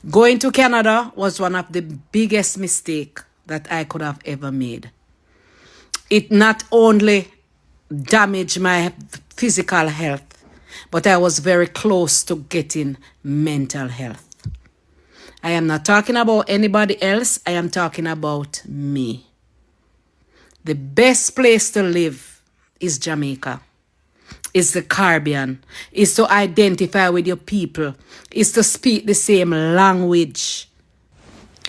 Going to Canada was one of the biggest mistakes that I could have ever made. It not only damaged my physical health, but I was very close to getting mental health. I am not talking about anybody else. I am talking about me. The best place to live is Jamaica. Is the Caribbean, is to identify with your people, is to speak the same language.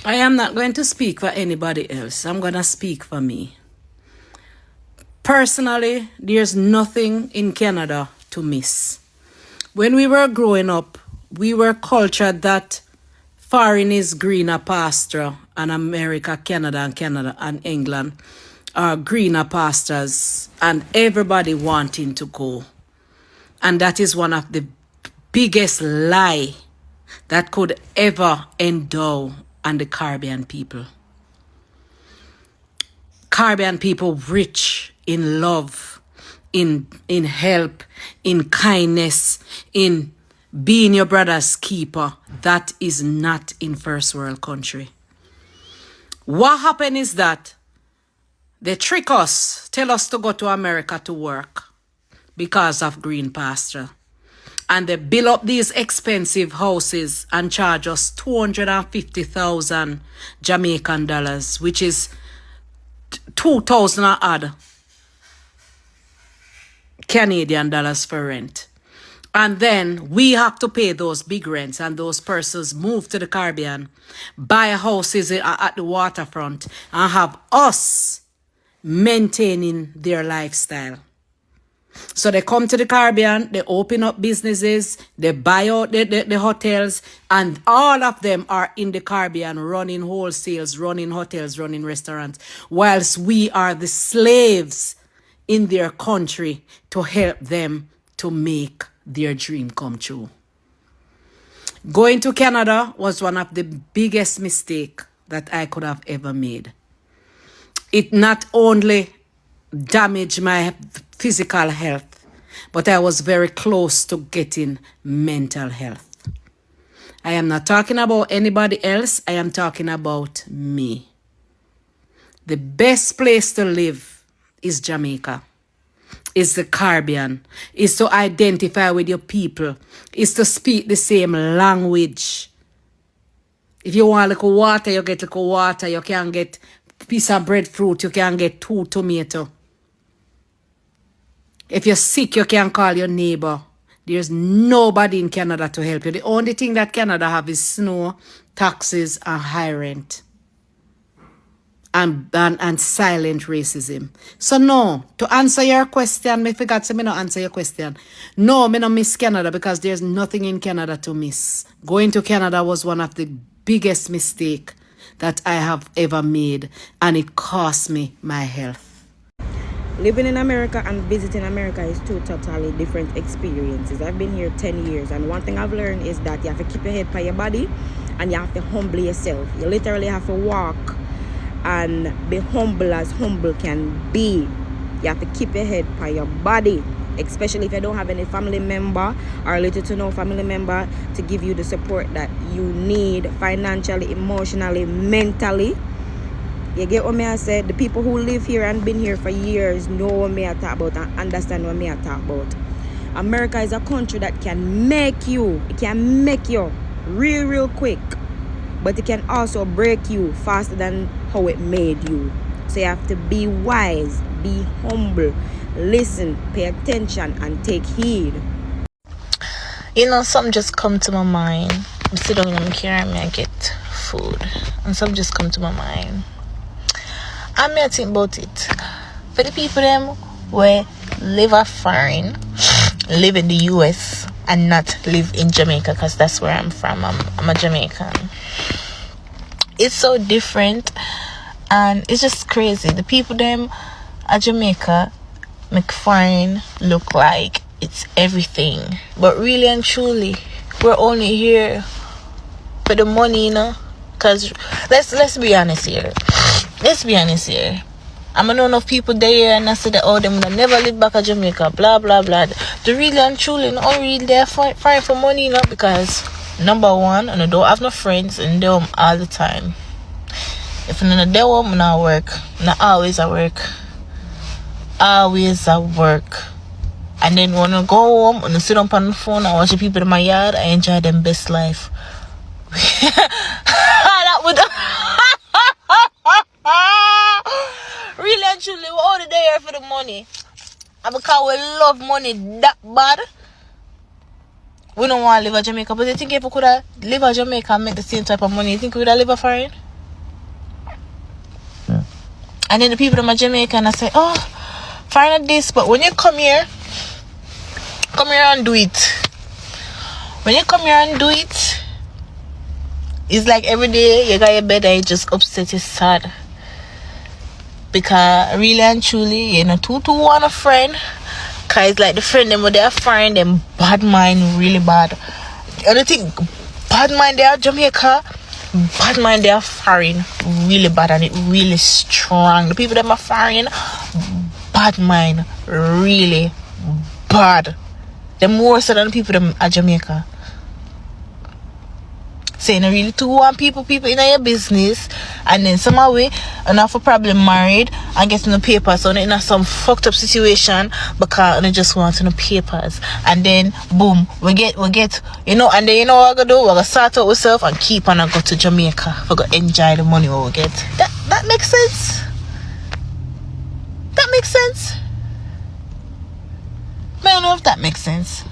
I am not going to speak for anybody else. I'm going to speak for me. Personally, there's nothing in Canada to miss. When we were growing up, we were cultured that foreign is greener pasture and America, Canada and England are greener pastures and everybody wanting to go. And that is one of the biggest lie that could ever endow on the Caribbean people. Caribbean people rich in love, in help, in kindness, in being your brother's keeper. That is not in first world country. What happened is that they trick us, tell us to go to America to work because of green pasture. And they build up these expensive houses and charge us 250,000 Jamaican dollars, which is 2,000 odd Canadian dollars for rent. And then we have to pay those big rents, and those persons move to the Caribbean, buy houses at the waterfront, and have us maintaining their lifestyle. So they come to the Caribbean, they open up businesses, they buy out the hotels, and all of them are in the Caribbean running wholesales, running hotels, running restaurants, whilst we are the slaves in their country to help them to make their dream come true. Going to Canada was one of the biggest mistakes that I could have ever made. It not only damaged my physical health, but I was very close to getting mental health. I am not talking about anybody else. I am talking about me. The best place to live is Jamaica. Is the Caribbean, is to identify with your people, is to speak the same language. If you want little water, you get little water. You can get piece of breadfruit, you can get 2 tomatoes. If you're sick, you can call your neighbor. There's nobody in Canada to help you. The only thing that Canada have is snow, taxes, and high rent. And silent racism. So no, to answer your question, I forgot to not answer your question. No, I don't miss Canada because there's nothing in Canada to miss. Going to Canada was one of the biggest mistakes that I have ever made, and it cost me my health. Living in America and visiting America is two totally different experiences. I've been here 10 years, and one thing I've learned is that you have to keep your head by your body and you have to humble yourself. You literally have to walk and be humble as humble can be. You have to keep your head by your body, especially if you don't have any family member or little to no family member to give you the support that you need financially, emotionally, mentally. You get what me I said? The people who live here and been here for years know what me I talk about and understand what me I talk about. America is a country that can make you, it can make you real quick, but it can also break you faster than how it made you. So you have to be wise, be humble, listen, pay attention, and take heed. You know, something just come to my mind. I sit down in my car and I get food, and something just come to my mind. I'm here think about it. For the people them where live a foreign, live in the US and not live in Jamaica, because that's where I'm from. I'm a Jamaican. It's so different and it's just crazy. The people them at Jamaica make foreign look like it's everything, but really and truly we're only here for the money, you know. Because let's be honest here. Let's be honest here. I know enough people there and I say that them will never live back at Jamaica, blah blah blah. The really and truly not really there fighting for money, you know, because Number one, and I don't have no friends in them all the time. If I'm in a day home, I'm not work. Not always at work. Always at work. And then when I go home and I sit up on the phone and watch the people in my yard, I enjoy them best life. That would really and truly, we're all the day here for the money. And because we love money that bad, we don't want to live in Jamaica. But you think if we could have live in Jamaica and make the same type of money, you think we would have live in foreign? Yeah. And then the people in my Jamaica and I say, oh, foreign this, but when you come here and do it. When you come here and do it, it's like every day you got your bed and you just upset, you're sad. Because really and truly, you're not too want a friend. Because it's like the friend them, they are foreign, them bad mind really bad. And I think bad mind they are Jamaica, bad mind they are foreign really bad, and it really strong. The people that are foreign, bad mind really bad. They're more so than the people that are Jamaica. Saying I really too want people in your business, and then somehow we and have a problem married and getting the papers, so in some fucked up situation because they just want no papers, and then boom, we get you know, and then you know what we're gonna do? We're gonna sort out ourselves and keep on and go to Jamaica. We're gonna enjoy the money we get. That makes sense. That makes sense. I don't know if that makes sense.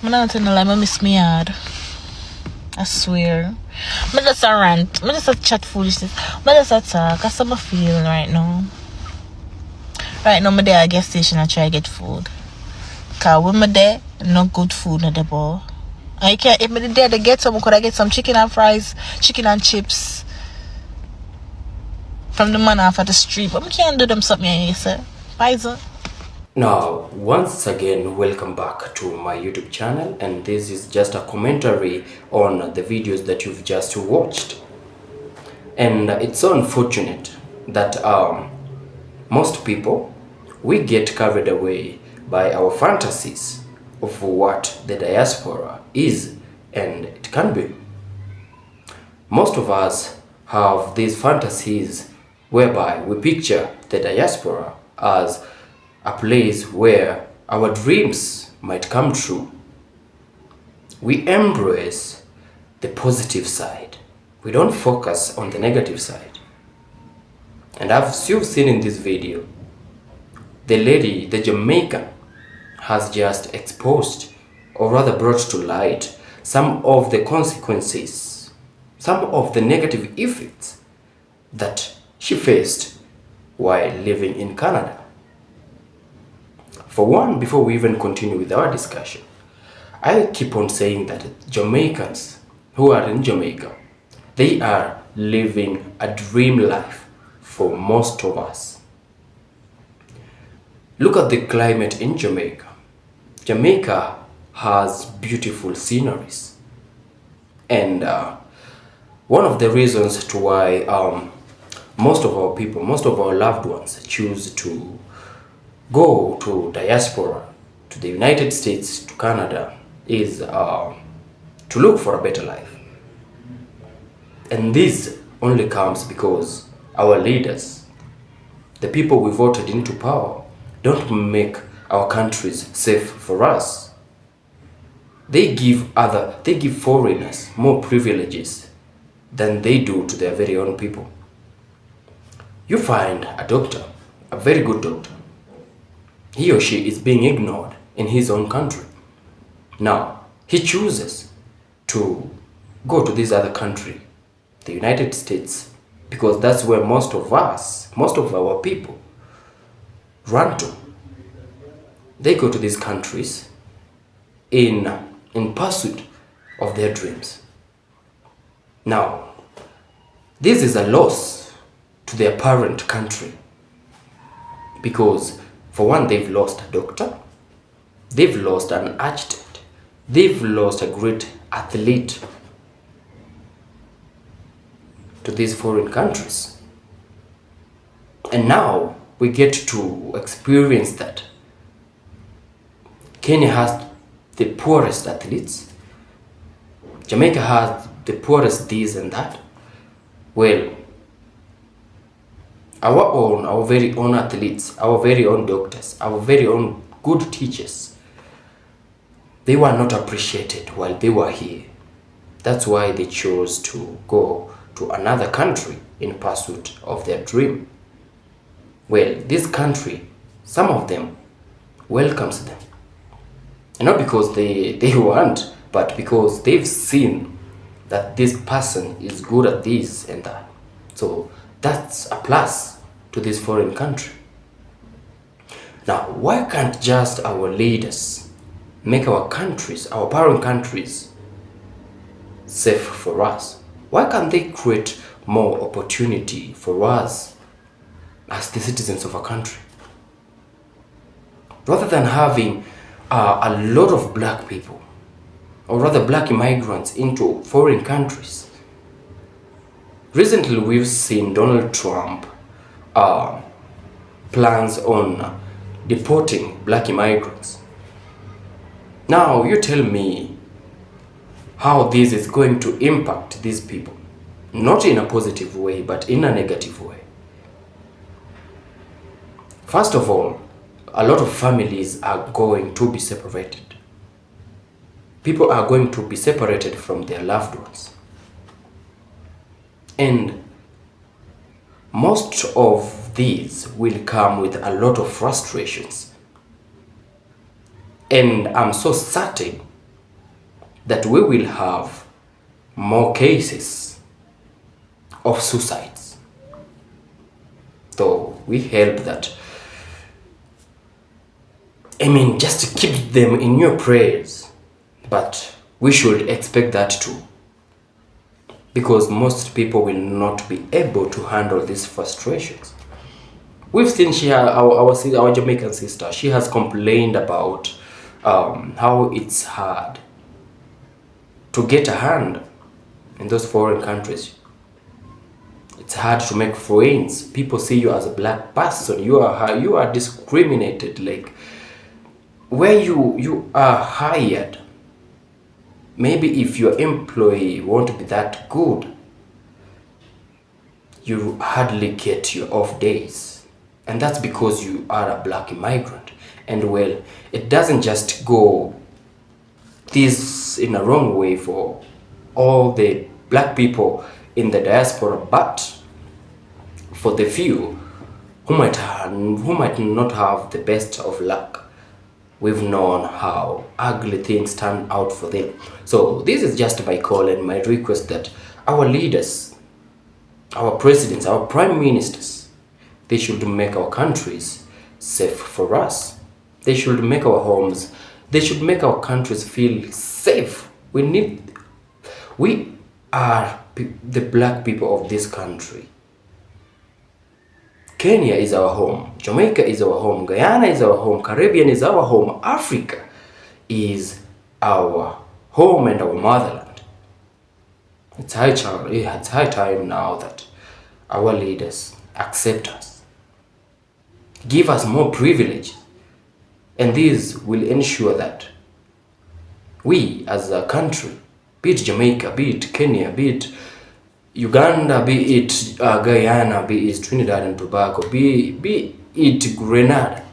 I'm not telling you, like, I miss me hard. I swear. I just a rant. I just a chat foolishness. I just a talk. That's how I feel right now. Right now, I'm there at a gas station and try to get food. Because when I'm there, no good food in the bar. I can't, if I'm there to get some, could I get some chicken and fries, chicken and chips from the man off at the street. But I can't do them something, you say. Pfizer. Now, once again, welcome back to my YouTube channel, and this is just a commentary on the videos that you've just watched. And it's so unfortunate that most people, we get carried away by our fantasies of what the diaspora is and it can be. Most of us have these fantasies whereby we picture the diaspora as a place where our dreams might come true. We embrace the positive side. We don't focus on the negative side. And as you've seen in this video, the lady, the Jamaican, has just exposed, or rather brought to light, some of the consequences, some of the negative effects that she faced while living in Canada. For one, before we even continue with our discussion, I keep on saying that Jamaicans who are in Jamaica, they are living a dream life for most of us. Look at the climate in Jamaica. Jamaica has beautiful sceneries. And one of the reasons to why most of our people, most of our loved ones choose to go to diaspora, to the United States, to Canada, is to look for a better life. And this only comes because our leaders, the people we voted into power, don't make our countries safe for us. They give foreigners more privileges than they do to their very own people. You find a doctor, a very good doctor, he or she is being ignored in his own country. Now, he chooses to go to this other country, the United States, because that's where most of us, most of our people run to. They go to these countries in pursuit of their dreams. Now, this is a loss to their parent country because, for one, they've lost a doctor, they've lost an architect, they've lost a great athlete to these foreign countries. And now we get to experience that Kenya has the poorest athletes. Jamaica has the poorest this and that. Well, our very own athletes, our very own doctors, our very own good teachers, they were not appreciated while they were here. That's why they chose to go to another country in pursuit of their dream. Well, this country, some of them welcomes them. And not because they want, but because they've seen that this person is good at this and that. So that's a plus to this foreign country. Now, why can't just our leaders make our countries, our parent countries, safe for us? Why can't they create more opportunity for us as the citizens of a country? Rather than having a lot of black people, or rather black immigrants into foreign countries. Recently, we've seen Donald Trump plans on deporting black immigrants. Now, you tell me how this is going to impact these people. Not in a positive way, but in a negative way. First of all, a lot of families are going to be separated. People are going to be separated from their loved ones. And most of these will come with a lot of frustrations. And I'm so certain that we will have more cases of suicides. Though we hope that, just keep them in your prayers. But we should expect that too. Because most people will not be able to handle these frustrations. We've seen our Jamaican sister, she has complained about how it's hard to get a hand in those foreign countries. It's hard to make friends. People see you as a black person. You are discriminated. Like where you are hired, maybe if your employee won't be that good, you hardly get your off days. And that's because you are a black immigrant. And well, it doesn't just go this in a wrong way for all the black people in the diaspora, but for the few who might not have the best of luck. We've known how ugly things turn out for them. So this is just my call and my request that our leaders, our presidents, our prime ministers, they should make our countries safe for us. They should make our homes, they should make our countries feel safe. We are the black people of this country. Kenya is our home, Jamaica is our home, Guyana is our home, Caribbean is our home, Africa is our home and our motherland. It's high time now that our leaders accept us, give us more privilege, and this will ensure that we as a country, be it Jamaica, be it Kenya, be it Uganda, be it Guyana, be it Trinidad and Tobago, be it Grenada,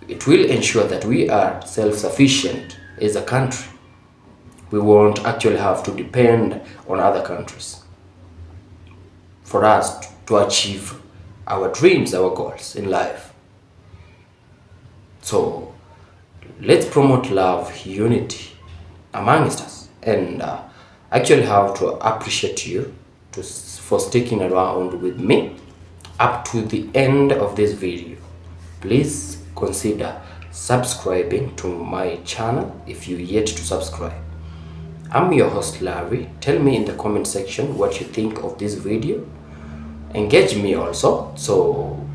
it will ensure that we are self-sufficient as a country. We won't actually have to depend on other countries for us to achieve our dreams, our goals in life. So let's promote love, unity amongst us, and actually have to appreciate you for sticking around with me up to the end of this video. Please consider subscribing to my channel if you yet to subscribe. I'm your host Larry. Tell me in the comment section what you think of this video. Engage me also, so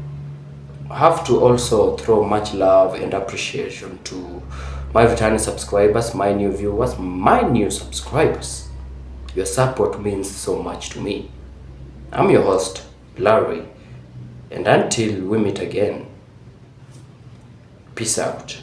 I have to also throw much love and appreciation to my returning subscribers, my new viewers, my new subscribers. Your support means so much to me. I'm your host, Larry, and until we meet again, peace out.